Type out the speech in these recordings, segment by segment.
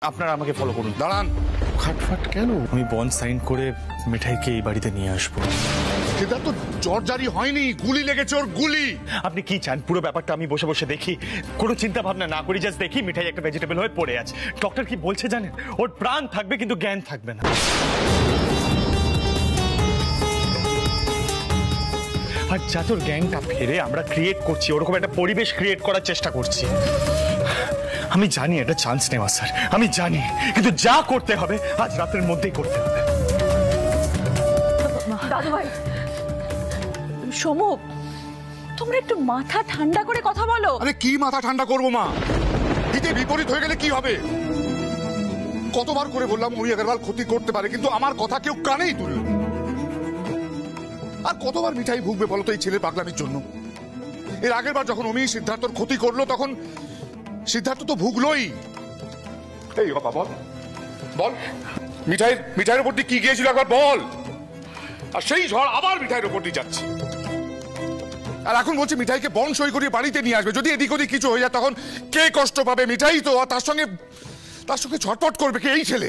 আপনারা আমাকে ফলো করুন। দাঁড়ান। খাটফাট কেন? আমি বন্ড সাইন করে মিঠাইকে এই বাড়িতে নিয়ে আসবো। সেটা তো জর্জারি হয়নি, গুলি লেগেছে ওর, গুলি। আপনি কি চান পুরো ব্যাপারটা আমি বসে বসে দেখি, কোনো চিন্তা ভাবনা না করি, জাস্ট দেখি মিঠাই একটা ভেজিটেবল হয়ে পড়ে আছে। ডক্টর কি বলছে জানেন? ওর প্রাণ থাকবে কিন্তু জ্ঞান থাকবে না। আর যাতে ওর জ্ঞানটা ফেরে আমরা ক্রিয়েট করছি, ওরকম একটা পরিবেশ ক্রিয়েট করার চেষ্টা করছি। আমি জানি এটা চান্স নেওয়া স্যার, আমি জানি, কিন্তু যা করতে হবে আজ রাতের মধ্যেই করতে হবে। দাদু ভাই, সমু, তোমরা একটু মাথা ঠান্ডা করে কথা বলো। আরে কি মাথা ঠান্ডা করবো মা? হিতে বিপরীত হয়ে গেলে কি হবে? কতবার করে বললাম উনি আগরওয়াল ক্ষতি করতে পারে, কিন্তু আমার কথা কেউ কানেই তুলল। আর কতবার মিঠাই ভুগবে বলতো এই ছেলের পাগলামির জন্য? এর আগের বার যখন অমি সিদ্ধার্থর ক্ষতি করলো তখন সিদ্ধার্থ তো ভুগলোই। এই বাবা বল বল, মিঠাইয়ের উপর দিয়ে কি গিয়েছিল একবার বল। আর সেই ঝড় আবার মিঠাইয়ের উপর দিয়ে যাচ্ছে। আর এখন বলছে মিঠাইকে বন্ড সই করিয়ে বাড়িতে নিয়ে আসবে। যদি এদিক ওদিক কিছু হয়ে যায় তখন কে কষ্ট পাবে? মিঠাই তো। আর তার সঙ্গে ছটপট করবে কে? এই ছেলে।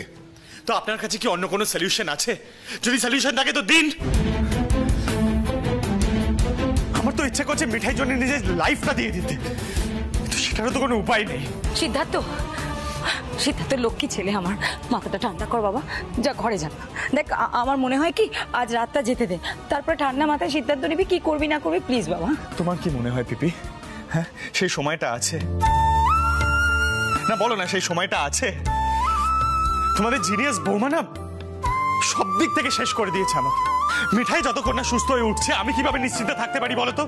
তো আপনার কাছে কি অন্য কোনো সলিউশন আছে? যদি সলিউশন থাকে তো দিন। আমার তো ইচ্ছে করছে মিঠাই জন্য নিজের লাইফটা দিয়ে দিতে, কিন্তু সেটারও তো কোনো উপায় নেই। সিদ্ধার্থ, সিদ্ধার্থ লক্ষ্মী ছেলে আমার, মাথাটা ঠান্ডা কর বাবা, যা ঘরে যা। দেখ আমার মনে হয় কি আজ রাতটা যেতে দে, তারপরে ঠান্ডা মাথায় সিদ্ধার্থ নিবি, কি করবি না করবি প্লিজ বাবা। তোমার কি মনে হয় পিপি? হ্যাঁ, সেই সময়টা আছে না? বলো না, সেই সময়টা আছে? তোমাদের জিনিয়াস বৌমা না সব দিক থেকে শেষ করে দিয়েছে আমাকে। মিঠাই যতক্ষণ না সুস্থ হয়ে উঠছে আমি কিভাবে নিশ্চিন্তে থাকতে পারি বলো তো?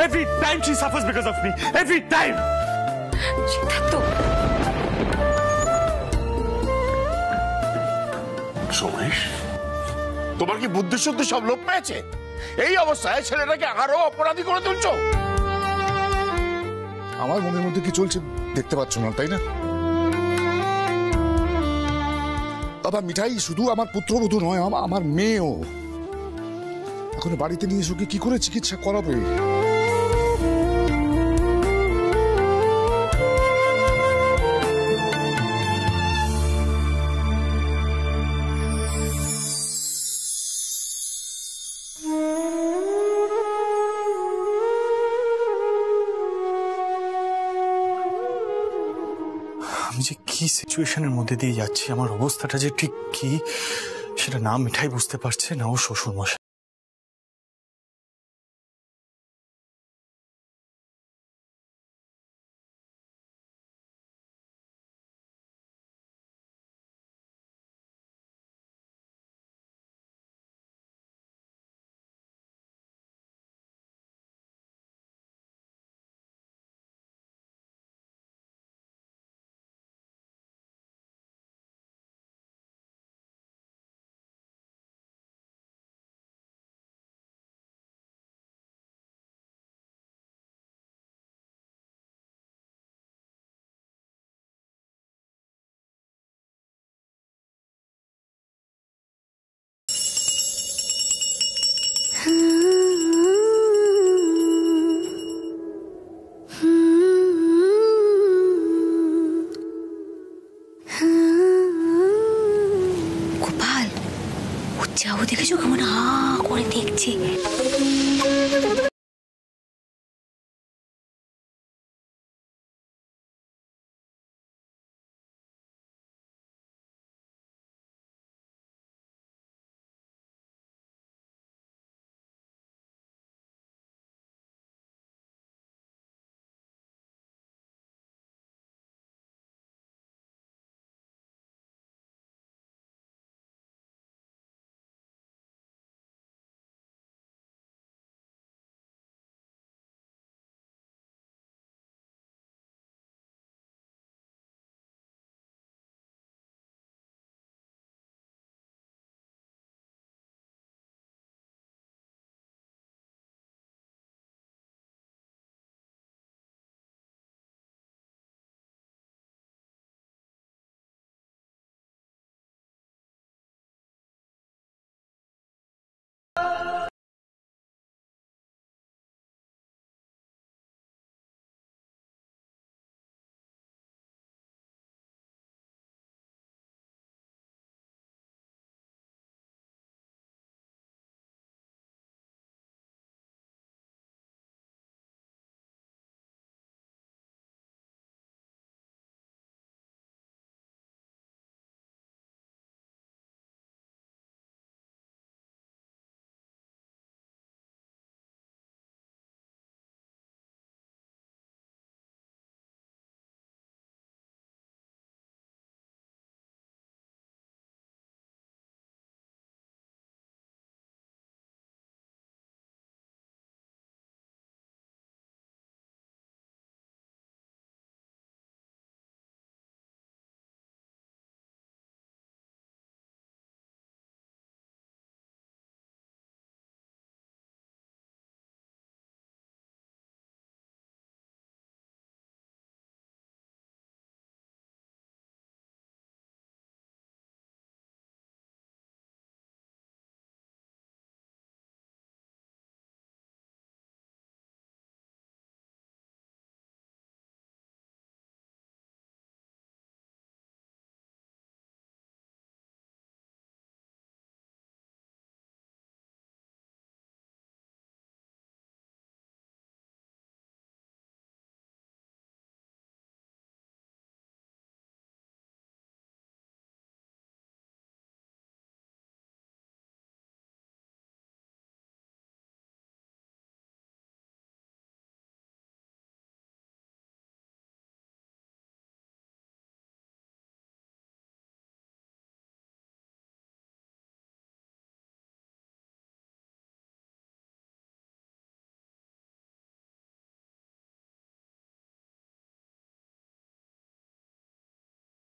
Every time she suffers because of me, every time. Siddharth, Somesh, তোমার কি বুদ্ধি শুদ্ধি সব লোপ পেয়েছে? এই অবস্থায় ছেলেটাকে আরো অপরাধী করে তুলছো। আমার মনের মধ্যে কি চলছে দেখতে পাচ্ছ না, তাই না? বাবা, মিঠাই শুধু আমার পুত্রবধূ নয়, আমার মেয়েও। এখন বাড়িতে নিয়ে এসে কি করে চিকিৎসা করাবে? আমি যে কি সিচুয়েশনের মধ্যে দিয়ে যাচ্ছি, আমার অবস্থাটা যে ঠিক কি সেটা না মিঠাই বুঝতে পারছে না ও শ্বশুর মশাই। গোপাল, উচ্চাও দেখেছো কেমন হা করে দেখছে।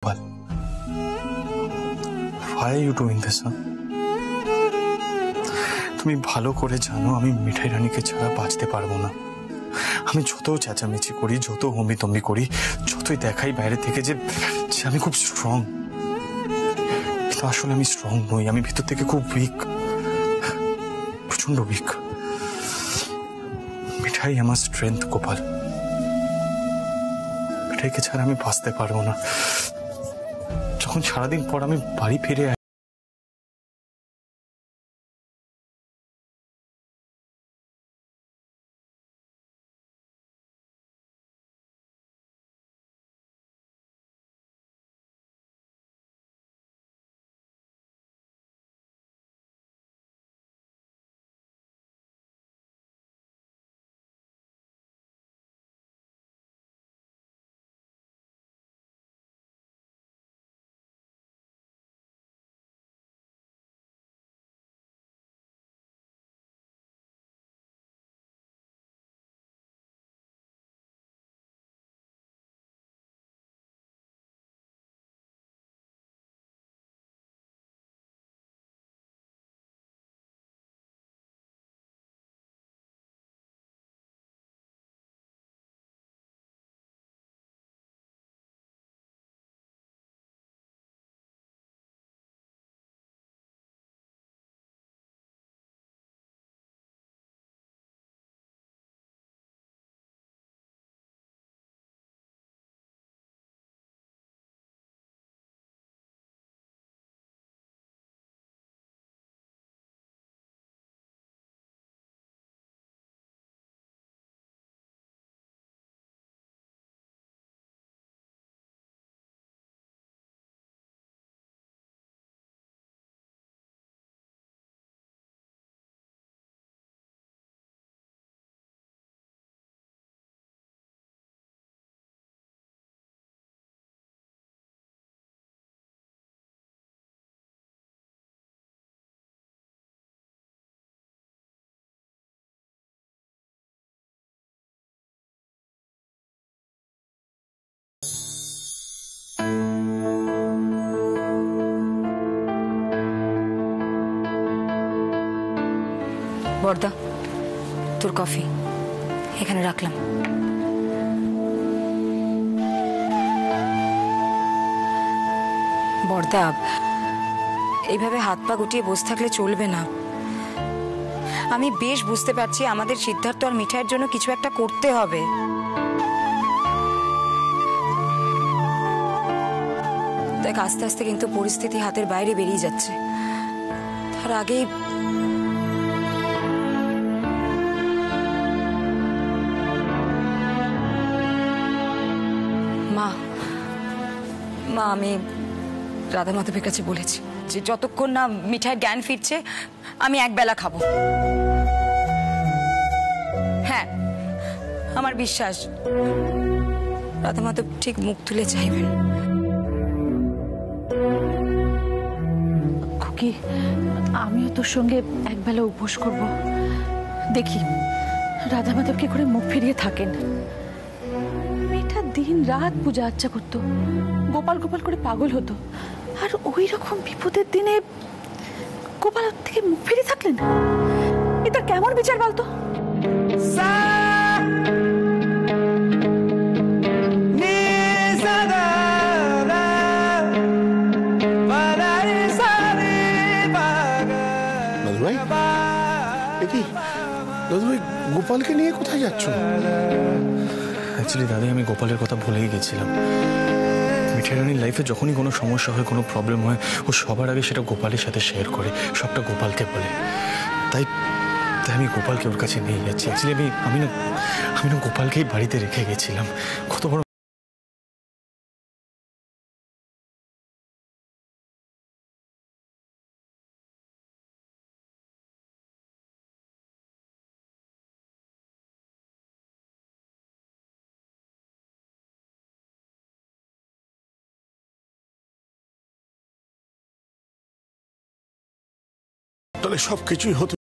But why are you doing this, huh? তুমি ভালো করে জানো আমি মিঠাই রানীকে ছাড়া বাঁচতে পারবো না। আমি যত চেঁচামেচি করি, যত হম্বিতম্বি করি, যতই দেখাই বাইরে থেকে যে আমি খুব স্ট্রং, কিন্তু আসলে আমি স্ট্রং নই। আমি ভিতর থেকে খুব উইক, প্রচন্ড উইক। মিঠাই আমার স্ট্রেংথ গোপাল। মিঠাইকে ছাড়া আমি বাঁচতে পারবো না। যখন সারাদিন পর আমি বাড়ি ফিরে বর্দা, তোর কফি এখানে রাখলাম। বর্দা, এইভাবে হাত পা গুটিয়ে বসে থাকলে চলবে না। আমি বেশ বুঝতে পারছি আমাদের সিদ্ধার্থ আর মিঠাইয়ের জন্য কিছু একটা করতে হবে। দেখ, আস্তে আস্তে কিন্তু পরিস্থিতি হাতের বাইরে বেরিয়ে যাচ্ছে। তার আগেই মা, আমি রাধা মাধবের কাছে বলেছি যে যতক্ষণ না মিঠাইয়ের জ্ঞান ফিরছে আমি একবেলা খাবো। হ্যাঁ, আমার বিশ্বাস রাধা মাধব ঠিক মুখ তুলে চাইবেন। খুকি, আমিও তোর সঙ্গে একবেলা উপোস করব। দেখি রাধা মাধব কি করে মুখ ফিরিয়ে থাকেন। মেয়েটা দিন রাত পূজা আচ্ছা করতো, গোপাল গোপাল করে পাগল হতো, আর ওই রকম বিপদের দিনে গোপাল থেকে মুখ ফিরিয়ে থাকলেন। এটা কেমন বিচার বলতো? গোপালকে নিয়ে কোথায় যাচ্ছ? অ্যাকচুয়ালি দাদি, আমি গোপালের কথা ভুলেই গেছিলাম। মিঠাই রানীর লাইফে যখনই কোনো সমস্যা হয়, কোনো প্রবলেম হয়, ও সবার আগে সেটা গোপালের সাথে শেয়ার করে, সবটা গোপালকে বলে। তাই আমি গোপালকে ওর কাছে নিয়ে যাচ্ছি। অ্যাকচুয়ালি আমি না গোপালকেই বাড়িতে রেখে গেছিলাম। কত বড় তাহলে সবকিছুই হতে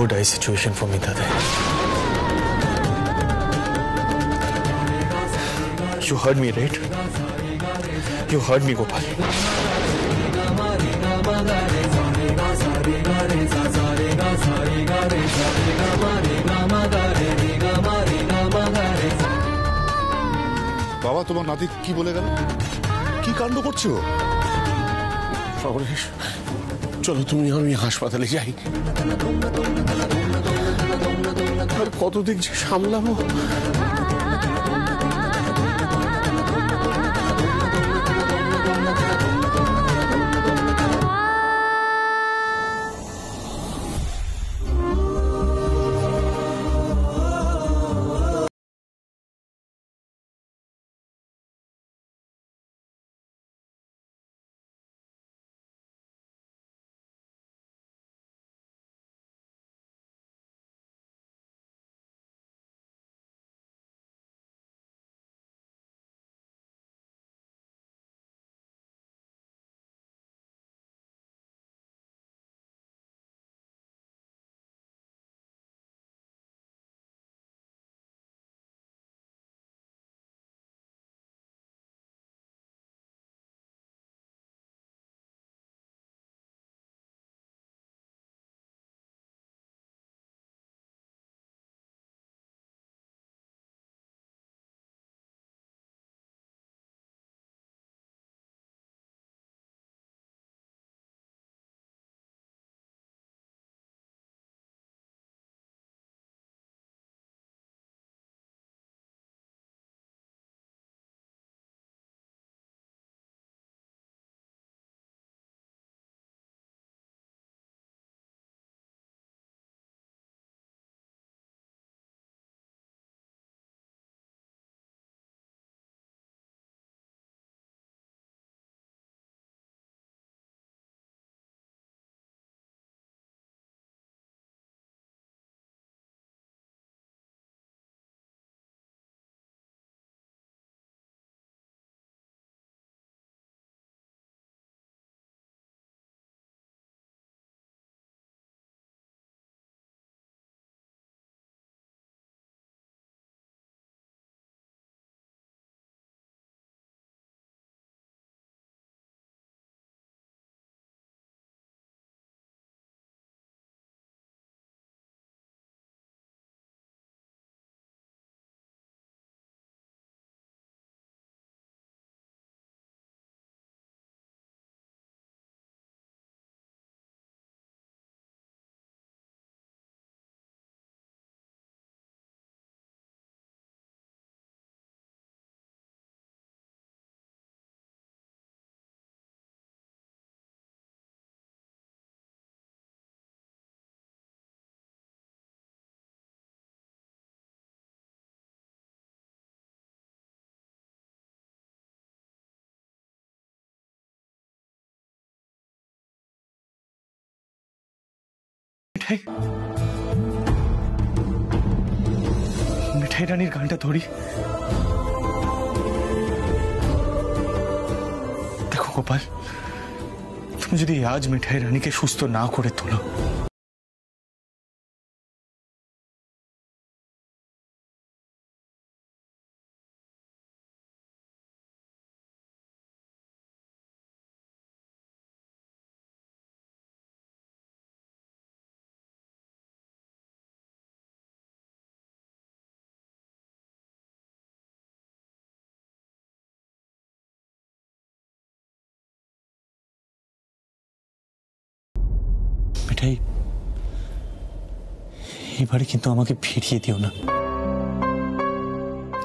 or die situation for me, Dada. You heard me, right? You heard me, Gopal. বাবা, তোমার নাতি কি বলে গেল? কি কাণ্ড করছো? সর্বশেষ চলো তুমি আমি হাসপাতালে যাই। আর কতদিন যে সামলাবো। মিঠাই, মিঠাই রানীর গানটা ধরি। দেখো গোপাল, তুমি যদি আজ মিঠাই রানীকে সুস্থ না করে তোলো, মিঠাই এবারে কিন্তু আমাকে ফিরিয়ে দিও না।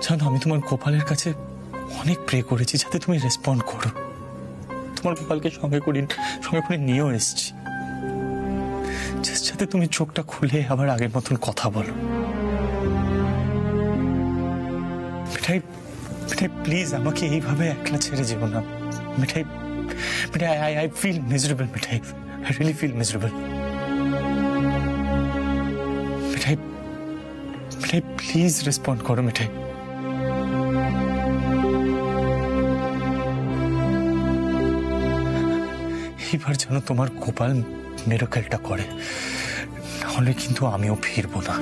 জানো, আমি তোমার গোপালের কাছে অনেক প্রে করেছি যাতে তুমি রেসপন্ড করো। তোমার গোপালকে সঙ্গে করে নিয়েও এসেছি, যাতে তুমি চোখটা খুলে আবার আগের মতন কথা বলো। মিঠাই, মিঠাই প্লিজ আমাকে এইভাবে একলা ছেড়ে যেও না। মিঠাই, মিঠাই I feel miserable, Mithai. I really feel miserable. Mithai, Mithai please respond করো মিঠাই। এবার যেন তোমার গোপাল মিরাকেলটা করে, তাহলে কিন্তু আমিও ফিরবো না।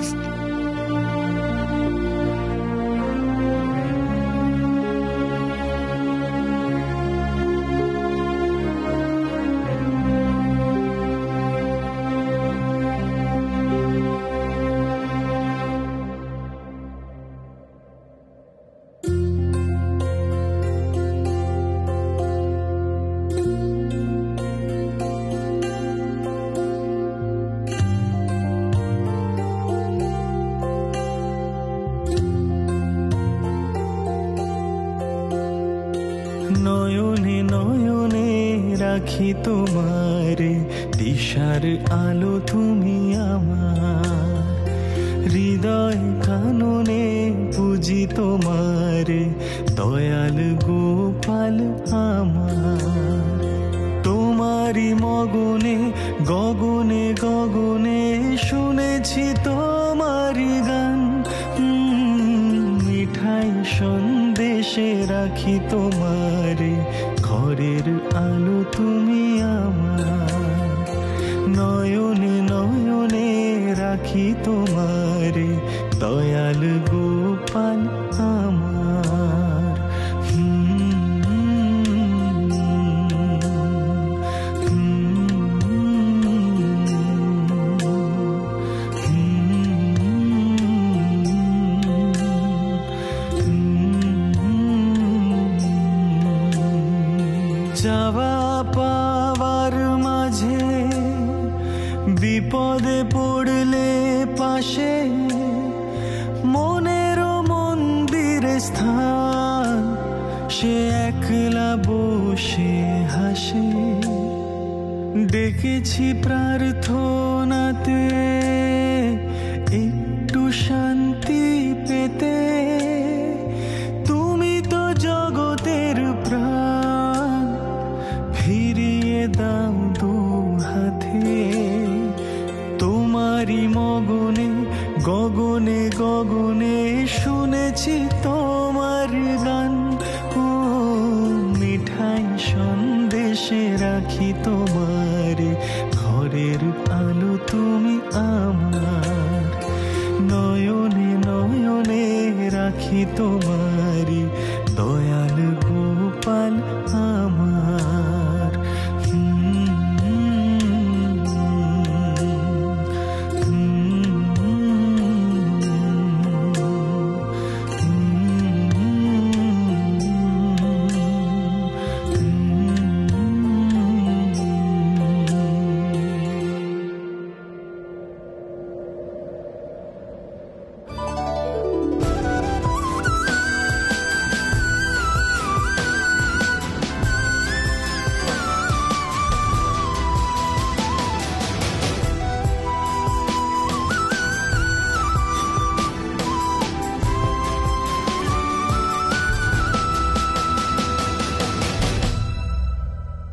নয়নে নয়নে রাখি তোমার দিশার আলো তুমি আমার, হৃদয় কাননে পুজি তোমার দয়াল গোপাল আমার। তোমারি মগনে গগনে গগনে শুনেছি তোমারি গান, মিঠাই সন্দেশে রাখি তোমার ঘরের আলো তুমি আমার। নয়নে নয়নে রাখি তোমার দয়াল গোপাল আমার। যাওয়া পাওয়ার মাঝে বিপদে পড়লে পাশে, মনের মন্দিরে স্থান সে একলা বসে হাসে। ডেকেছি প্রার্থনাতে একটু শান্তি পেতে, তুমি তো জগতের প্রাণ ফিরিয়ে দাও দু হাতে। তোমারি মগনে গগনে গগনে শুনেছি তোমার গান, ও মিঠাই সন্দেশে রাখি তোমার ঘরের আলো তুমি আমার। নয়নে নয়নে রাখি তোমারি দয়াল গোপাল আমার।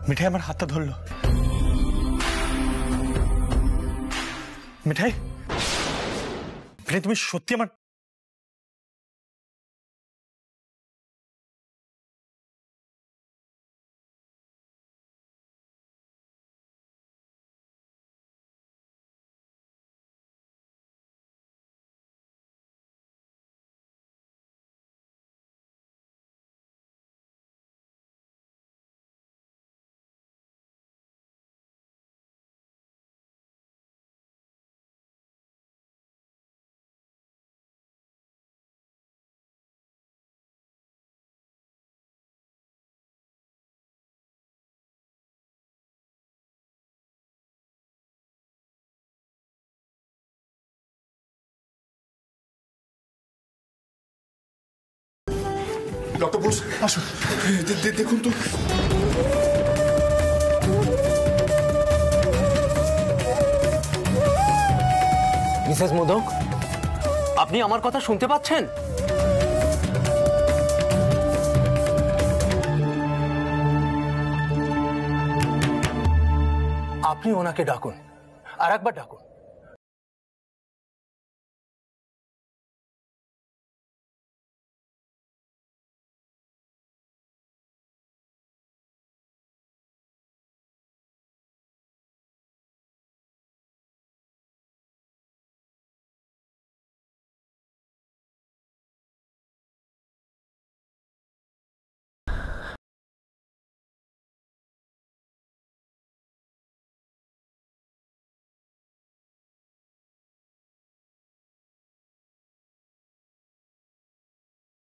মিঠাই আমার হাতটা ধরলো। মিঠাই, মিঠাই তুমি সত্যি আমার ডক্টর বোস আসুন, দেখুন তো। মিসেস মোদক, আপনি আমার কথা শুনতে পাচ্ছেন? আপনি ওনাকে ডাকুন, আর একবার ডাকুন।